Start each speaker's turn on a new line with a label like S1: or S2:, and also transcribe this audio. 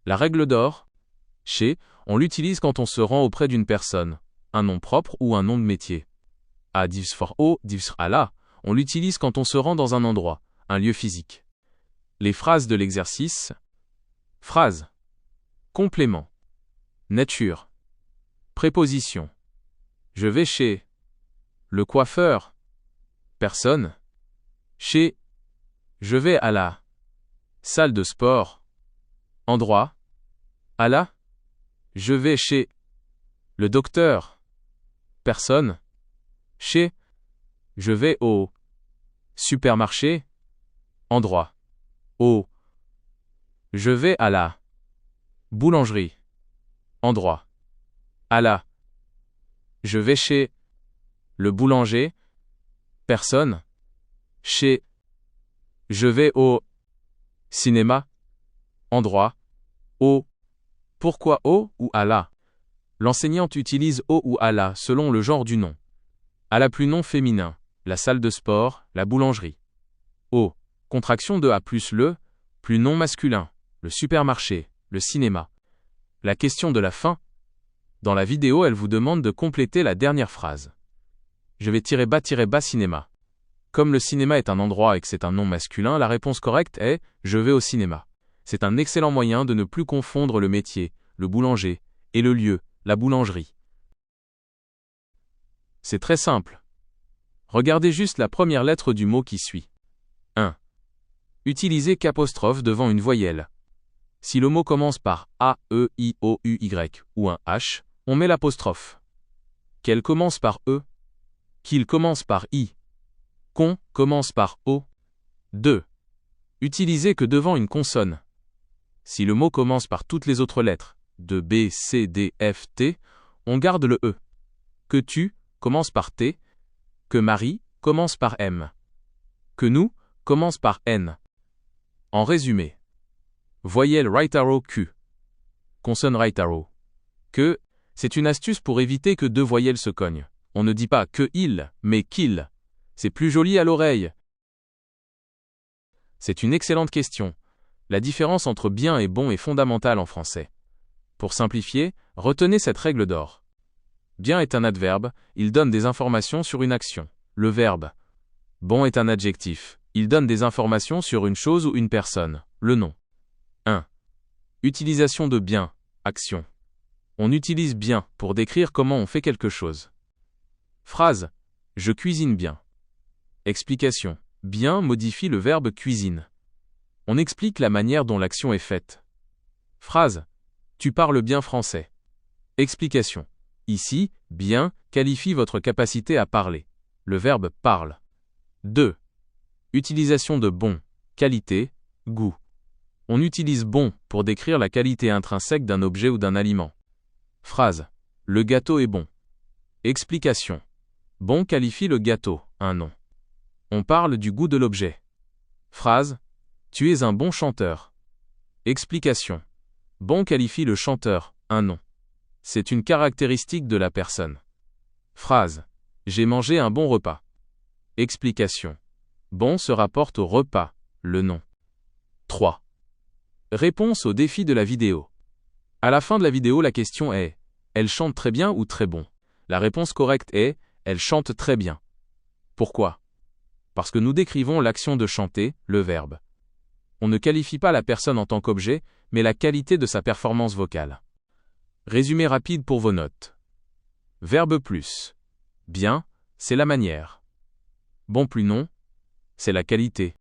S1: La règle d'or. Chez, on l'utilise quand on se rend auprès d'une personne, un nom propre ou un nom de métier. À divs for o, divs à la, on l'utilise quand on se rend dans un endroit, un lieu physique. Les phrases de l'exercice. Phrase. Complément. Nature. Préposition. Je vais chez. Le coiffeur. Personne. Chez. Je vais à la. Salle de sport. Endroit. À la. Je vais chez. Le docteur. Personne. Chez. Je vais au. Supermarché. Endroit. Au. Je vais à la. Boulangerie. Endroit. À la. Je vais chez. Le boulanger. Personne. Chez. Je vais au. Cinéma. Endroit. Au. Pourquoi au ou à la? L'enseignante utilise au ou à la selon le genre du nom. À la plus non féminin, la salle de sport, la boulangerie. Au. Contraction de a plus le, plus non masculin, le supermarché, le cinéma. La question de la fin. Dans la vidéo, elle vous demande de compléter la dernière phrase. Je vais -bas cinéma. Comme le cinéma est un endroit et que c'est un nom masculin, la réponse correcte est « Je vais au cinéma ». C'est un excellent moyen de ne plus confondre le métier, le boulanger, et le lieu, la boulangerie. C'est très simple. Regardez juste la première lettre du mot qui suit. 1. Utilisez qu'apostrophe devant une voyelle. Si le mot commence par A, E, I, O, U, Y ou un H, on met l'apostrophe. Qu'elle commence par E. Qu'il commence par I. Qu'on commence par O. 2. Utilisez que devant une consonne. Si le mot commence par toutes les autres lettres, de B, C, D, F, T, on garde le E. Que tu commence par T. Que Marie commence par M. Que nous commence par N. En résumé. Voyelle right arrow Q. Consonne right arrow. Que, c'est une astuce pour éviter que deux voyelles se cognent. On ne dit pas que il, mais qu'il. C'est plus joli à l'oreille. C'est une excellente question. La différence entre bien et bon est fondamentale en français. Pour simplifier, retenez cette règle d'or. Bien est un adverbe, il donne des informations sur une action. Le verbe. Bon est un adjectif, il donne des informations sur une chose ou une personne. Le nom. 1. Utilisation de bien, action. On utilise bien pour décrire comment on fait quelque chose. Phrase. Je cuisine bien. Explication. Bien modifie le verbe cuisine. On explique la manière dont l'action est faite. Phrase. Tu parles bien français. Explication. Ici, bien qualifie votre capacité à parler. Le verbe parle. 2. Utilisation de bon, qualité, goût. On utilise bon pour décrire la qualité intrinsèque d'un objet ou d'un aliment. Phrase. Le gâteau est bon. Explication. Bon qualifie le gâteau, un nom. On parle du goût de l'objet. Phrase. Tu es un bon chanteur. Explication. Bon qualifie le chanteur, un nom. C'est une caractéristique de la personne. Phrase. J'ai mangé un bon repas. Explication. Bon se rapporte au repas, le nom. 3. Réponse au défi de la vidéo. À la fin de la vidéo, la question est « Elle chante très bien ou très bon ?» La réponse correcte est « Elle chante très bien ». Pourquoi? Parce que nous décrivons l'action de chanter, le verbe. On ne qualifie pas la personne en tant qu'objet, mais la qualité de sa performance vocale. Résumé rapide pour vos notes. Verbe plus. Bien, c'est la manière. Bon plus non, c'est la qualité.